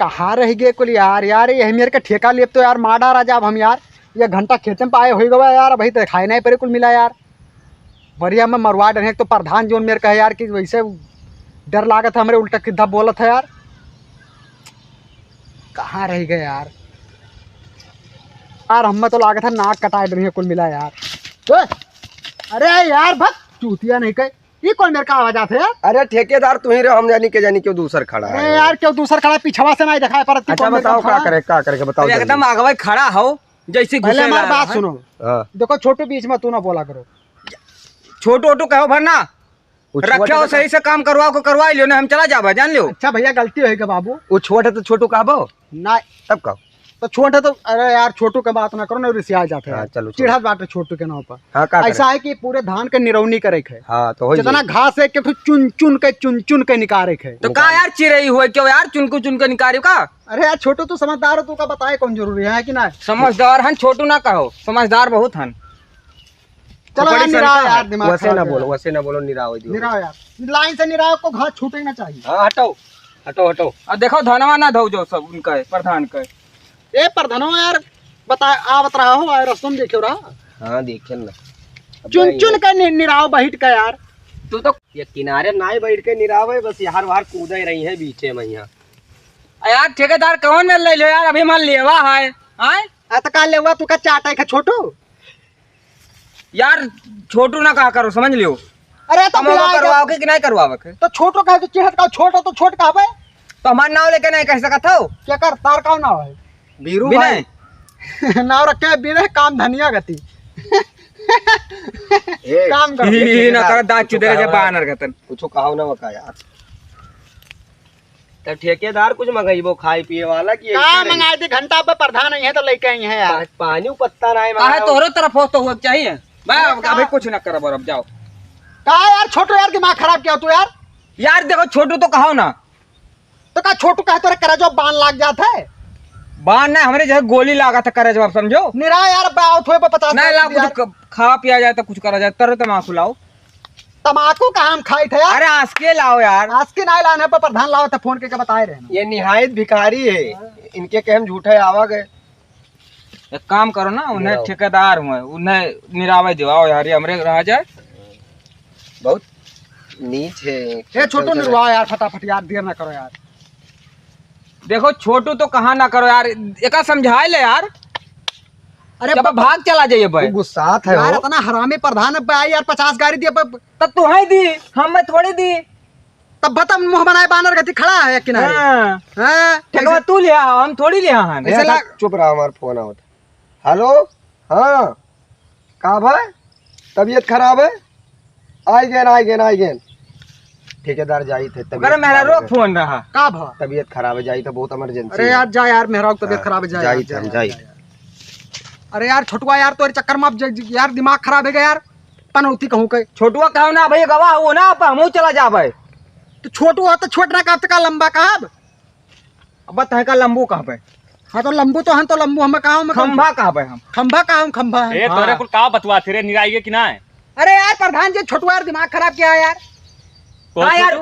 कहाँ रह गए कुल यार ये मेरे का ठेका ले तो यार मार डारा जाब हम यार। ये घंटा खेते में पाए हो गवा यार, अभी तो खाए नहीं परे कुल मिला यार। बढ़िया मैं मरवा डरे तो प्रधान जो मेरे कहे यार कि वैसे डर लागत है, हमारे उल्टा सीधा बोलत है यार। कहाँ रह गए यार हमें तो लागत है नाक कटाए डरे कुल मिला यार। अरे यार भक्त चूतिया नहीं कहे ये कौन मेरे का आवाज आते है? अरे ठेकेदार तू ही रहो, हम जानी के क्यों दूसर खड़ा है। अरे यार क्यों दूसर खड़ा पिछवा से नहीं दिखाई पर। अच्छा बताओ क्या करे के बताओ। एकदम आगे खड़ा हो जैसे पहले हमारी बात सुनो। देखो छोटू बीच में तू ना बोला करो। छोटू ओटू कहो भरना रखे हो सही से काम करवा लियो ना, हम चला जाबे जान लियो। अच्छा भैया गलती होगी बाबू। वो छोट है तो छोटू कहबो ना तब कहो तो छोट है तो। अरे यार छोटू का बात ना करो ना, रिसिया जाते हैं। चलो चिढ़ा बात है छोटू के नाम पर। हाँ, ऐसा है कि पूरे धान के निरौनी करे है। हाँ, तो जितना घास है कि चुन चुन के निकाले है। तो का यार चिरई हुए क्यों यार चुन के निकालियो का। अरे यार छोटू तू समझदार हो, तू का बताए कौन जरूरी है कि ना। समझदार हन छोटू ना कहो, समझदार बहुत हन। चलो यार निराव यार दिमाग वैसे ना बोलो निराव यार लाइन से निराव को घास छूटेना चाहिए। हाँ हटो अब देखो धनवा ना धो जो सब उनका है प्रधान का। ए प्रधानो यार बता रहा हो यार रस्तम देखियो रहा। हाँ देखे ना चुन के निराव बैठ के यार। तू तो ये किनारे ना ही बैठ के निराव है, बस यार बाहर कूद ही रही है बीचे में यहाँ। यार ठेकेदार कौन ने ले लो यार, अभी मान लेवा है आए का लेवा तू का चाटा है छोटू यार। छोटू ना कहा करो समझ लियो। अरे तो करवाओगे कि नहीं करवाओगे तो छोटो कहे तो चिढ़त का छोटो तो छोट कहबे तो हमारा नाव लेके नहीं कह सकत हो। क्या कर तार का नाव है बीरू भाई नाव रखे बिना काम धनिया गति काम कर ना कर दांत चुदे जब बानर गतन कुछ कहो ना मका यार। तब ठेकेदार कुछ मंगाइबो खाई पिए वाला की का मंगाए थे घंटा पे प्रधान नहीं है तो लेके आई है यार। पानी पत्ता ना है तोहरो तरफ हो तो हुआ चाहिए भाई। अभी कुछ ना करो अब जाओ। का यार छोटू यार दिमाग खराब किया तू यार देखो छोटू तो कहो ना तो का छोटू कहे तोरे करे जो बान लाग जाता है। बान ना हमारे जगह गोली लागा था करे जवाब समझो निरा यार बाव थोड़े पे 50 नहीं ला कुछ खा पिया जाए तो कुछ करा जाए तरह तमाकू लाओ। तमाकू का हम खाई थे यार। अरे आसके लाओ यार। आसके नहीं लाने पर प्रधान लाओ था फोन के बताए रहे। ये निहायत भिखारी है, इनके कहे हम झूठे आवा गए। एक काम करो ना उन्हें ठेकेदार हुए उन्हें निरावे दिवाओ यार, ये हमरे रह जाए। बहुत नीच है ये छोटू निर्वाह यार फटाफट यार देर ना करो यार। देखो छोटू तो कहाँ ना करो यार, एक समझाए ले यार। अरे भाग चला जाइए भाई गुस्सा है यार इतना हरामी प्रधान यार 50 गाड़ी दिया तब तू है दी हम में थोड़ी दी तब बता मुंह बनाए बानर गति खड़ा है किनारे। ठेका तू लिया हम थोड़ी लिया हैं। चुप रहा हमारा फोन आवत। हेलो हाँ का भाई तबीयत खराब है आई गेन ठेकेदार जाई थे अरे मेरा रोक फोन रहा का भा तबीयत खराब है जाई तो बहुत इमरजेंसी। अरे यार जा यार मेहरा तबीयत खराब है जाई। अरे यार छोटुआ यार तो चक्कर में यार दिमाग खराब है गया यार पनौती कहूँ के। छोटुआ कहो ना भाई गवाह हो ना हम चला जा भाई। तो छोटू हो तो छोटना का का लंबा कहब अब तह का लंबू कहाँ पे। हाँ तो लंबू तो हम तो लंबू हमें कहा खंभा कहाँ पे हम खंभा ए तोरे कुल का बतवा थे निराई के कि ना है। अरे यार प्रधान जी छोटुआ यार दिमाग खराब किया यार। का यार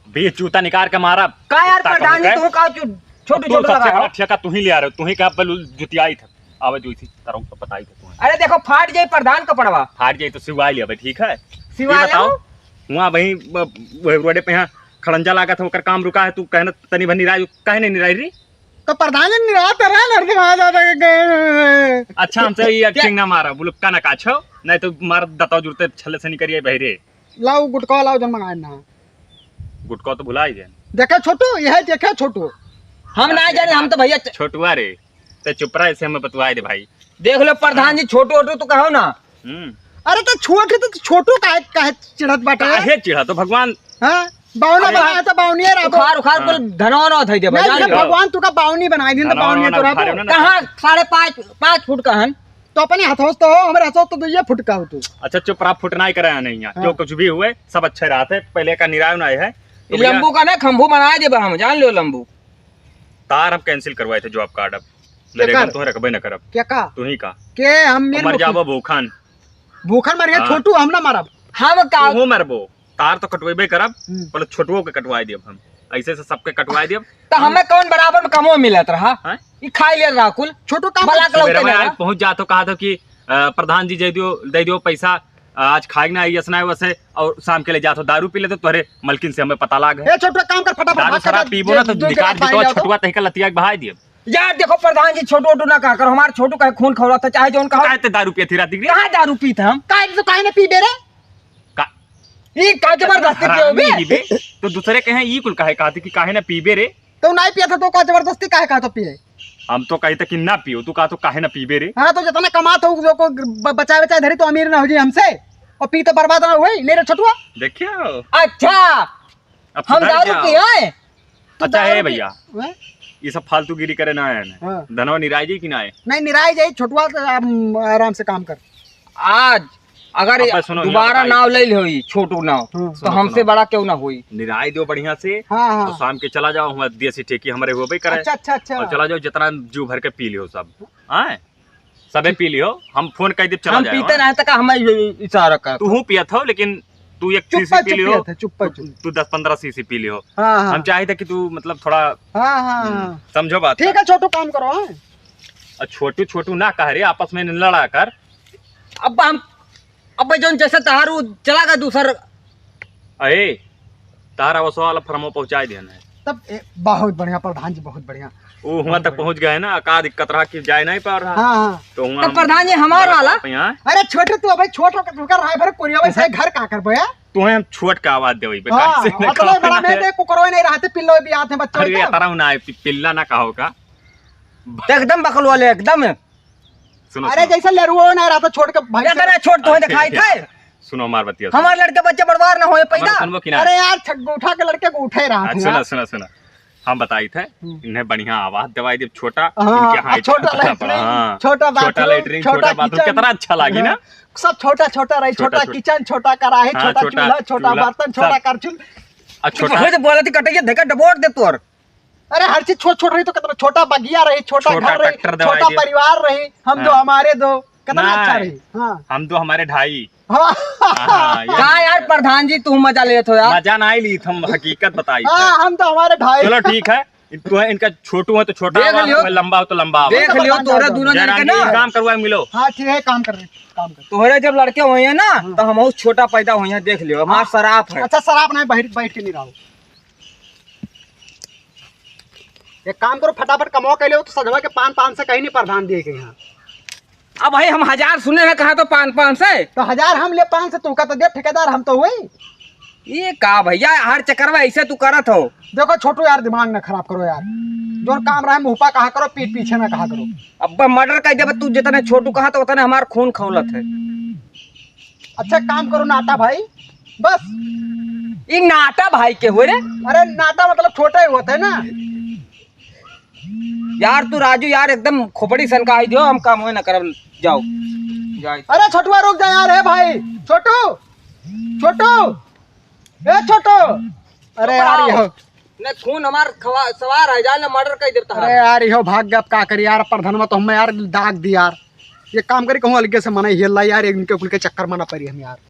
बीच जूता निकाल के मारा का यार प्रधान जी तू का छोटू लगा ठेका तू ही ले आ रहे तू ही का जुतियाई था आवे जो इसी तरह को बताई था तू। अरे देखो फाट जाए प्रधान का पड़वा फाट जाए तो सिवाई लिया ठीक है। सिवाई बताओ वहाँ वही रोडे पे यहाँ खड़ंजा लगा था काम रुका है तू कहना तनी भर निराई कहे नहीं निराई रही तो प्रधान जी निरात अच्छा हमसे ये टिंगा मारा बुलुक्का ना काछो नहीं तो मार दताओ जुड़ते छल्ले से निकरिए बहरे लाओ गुटका लाओ जन मंगाए ना गुटका तो भुला ही जाए। देखे छोटू यह देखे छोटू हम ना जाने हम तो भैया छोटुआ रे तो चुप रहा इसे हमें बतवाए दे भाई। देख लो प्रधान जी छोटू ओटू तो कहो ना। अरे तो छोटू काहे चिढ़त बाटे काहे चिढ़ा तो भगवान हां बावना बनाया तो बावनी है उखाड़ कुल धनवा थई दे भाई। भगवान तू का बावनी बनाई दिन तो बावनी तो रहा कहां 5.5 फुट का हन तो अपने हाथों तो हमरे हाथों तो 2 फुट का हो तू। अच्छा चुप रहा फुटना ही कराया नहीं है जो कुछ भी हुए सब अच्छे रहते पहले का निराय ना है। लंबू का ना खंभू बनाए दे हम जान लो लंबू तार हम कैंसिल करवाए थे जॉब कार्ड अब लेकिन तो रखबे न करब क्या का तू ही का के हम मर जाबो भूखन मर गया छोटू हम ना मारब हम का तू मरबो तार तो कटवेबे करब पहले छोटुओ के कटवाए देब हम ऐसे से सबके कटवा दिया। तो हमें कौन बराबर में कमो मिलत रहा हैं? ई खाई ले राकुल छोटू काम बला के लौटे सवेरे में ले आज पहुंच जातो, कहा था कि प्रधान जी दे दियो पैसा, आज खाएगा ना यसना वैसे, और शाम के लिए जातो दारू पी ले तो तुम्हारे मलकिन से हमें पता लाग है। ए छोटू काम कर फटाफट दारू भाग शराब कर, पीबो ना तो दो निकाल जगह दो, पानी छोटुआ तही का लतिया के बहा दिए। यार देखो प्रधान जी छोटू ओटू ना कहा करो, हमारे छोटू का खून खौला था चाहे जो कहा। काहे ते दारू पिए थी रात गिरी कहाँ दारू पीते हम काहे तो काहे ने पी बे रे का ई का जबरदस्ती पियो हरामी बे ही बे। तो दूसरे के हैं ई कुल काहे कहते कि काहे ना पीबे रे। तो नहीं पिया था तो का जबरदस्ती काहे कहा तो पिए। हम तो कहते कि ना पियो, तू कहा तो काहे ना पीबे रे। हाँ तो जितना कमात हो जो को बचाए बचाए धरी तो अमीर ना हो जी हमसे, और पी तो बर्बाद ना हुई ले रे छोटुआ। देखियो अच्छा अब हम सुधर दारू जाओ। पिए अच्छा है भैया, हैं? ये सब फालतूगिरी करे ना आए हाँ। धनवा निराई जी की ना आए। नहीं निराई जाई छोटुआ तो आराम से काम कर। आज अगर अब बस सुनो, दोबारा यहाँ नाव ले होई छोटू नाव हाँ। तो सुनो, हमसे सुनो। बड़ा क्यों ना हुई। निराई दो बढ़िया से, हाँ और हाँ शाम के चला जाओ, हमारे देसी ठेकी हमारे हो करे। अच्छा अच्छा अच्छा और चला जाओ, जितना जू भर के पी लियो सब, हाँ सबे पी लियो। हम फोन कर दे चला हम जाए। पीते नहीं तक हमें इशारा कर। तू हूँ पिया था, लेकिन तू एक चुप सीसी पी लियो, चुप चुप। तू 10-15 सीसी पी लियो। हाँ हाँ हम चाहे थे कि तू मतलब थोड़ा हाँ हाँ हाँ समझो बात। ठीक है छोटू काम करो। हाँ और छोटू छोटू ना कह रहे, आपस में लड़ा कर। अब जो जैसे तहारू चला गया दूसर अरे तारा वसो वाला फर्मो पहुंचा दिया ना, तब बहुत बढ़िया प्रधान जी बहुत बढ़िया। वो वहाँ तक पहुंच गए ना, का दिक्कत रहा कि जाए नहीं पा रहा। हाँ हाँ तो तो प्रधान जी हमार वाला यहाँ अरे छोटू तू अबे छोट होकर तू कर रहा है फिर कोरिया वैसे घर का कर बोया। तुम्हें हम छोट का आवाज दे पे हाँ कैसे न अतले बड़ा कहो में ना। दे कुकरो नहीं रहते पिल्लो भी आते बच्चों अरे के। तारा ना पिल्ला ना कहो का। एकदम बकल वाले एकदम सुनो अरे जैसे लरुओ नहीं रहता छोड़ के भाई क्या से- करे छोट तो दिखाई थे सुनो मार बतिया हमारे लड़के बच्चे बर्बाद ना होए पैदा। सुनबो कि ना। अरे यार छगोठा के लड़के को उठे रहा था सुना यार। सुना सुना, हम बताई थे इन्हें बढ़िया आवाज दवाई दी। छोटा हाँ, इनके यहाँ छोटा इतना लैट्रिन, हाँ, छोटा बाथरूम, लैट्रिन, छोटा बाथरूम, किचन। कितना अच्छा लगी ना। सब छोटा छोटा रही, छोटा छोटा- किचन, छोटा कढ़ाई, हाँ, छोटा छोटा चूल्हा, छोटा चूल्हा, बर्तन, छोटा सब। करछुल। और छोटा छोटा बोला थी कटिया देखा डबोट दे तोर। अरे हर चीज छोट छोट रही तो कितना छोटा बगिया रही, छोटा छोटा घर रही, ट्रैक्टर दवाई छोटा दिया। परिवार रही, हम दो हाँ। हमारे दो, कितना नहीं। अच्छा रही। हाँ हम तो हमारे ढाई। हाँ हाँ, ये कहा यार प्रधान जी तू मजा ले हो यार। मजा ना ली, हम हकीकत बताई थे। हाँ, हम तो हमारे ढाई। चलो ठीक है, इनका छोटू है तो छोटा देख आवाज, लियो। तुम्हें लंबा हो तो लंबा आवाज। देख लियो तोरे दोनों जन के ना काम करवाए मिलो। हाँ ठीक है काम कर रहे काम कर। तोहरे जब लड़के हुए हैं ना तो हम छोटा पैदा हुए हैं देख लियो हमारा शराब है। अच्छा शराब नहीं बैठ बैठ के नहीं रहो। एक काम करो फटाफट कमाओ के लिए तो सजवा के पान से कहीं नहीं प्रधान दिए के यहाँ। अब भाई हम 1000 सुने हैं कहा तो 500 से तो 1000 हम ले 500 तू का तो दे ठेकेदार हम तो हुए। ये का भैया हर चक्कर में ऐसे तू करत हो। देखो छोटू यार दिमाग ना खराब करो यार, जो काम रहा है मुंह पा कहा करो, पीठ पीछे ना कहा करो। अब मर्डर कर दे तू जितने छोटू कहा तो उतने हमारा खून खौलत है। अच्छा काम करो नाटा भाई बस। ये नाटा भाई के हो रे अरे नाटा मतलब छोटा ही होता है ना यार तू राजू यार एकदम खोपड़ी सन का आई दियो हम काम होए ना करब जाओ जाए। अरे छोटुआ रुक जा यार। है भाई छोटू छोटू ए छोटू। अरे यार यो ने खून हमार सवार है जान मर्डर कर देता अरे यार यो भाग गया। अब का करी यार प्रधानमा तो हमें यार दाग दी यार। ये काम करी कहूँ अलगे से मना हिल यार, इनके कुल के चक्कर मना पड़ी हम यार।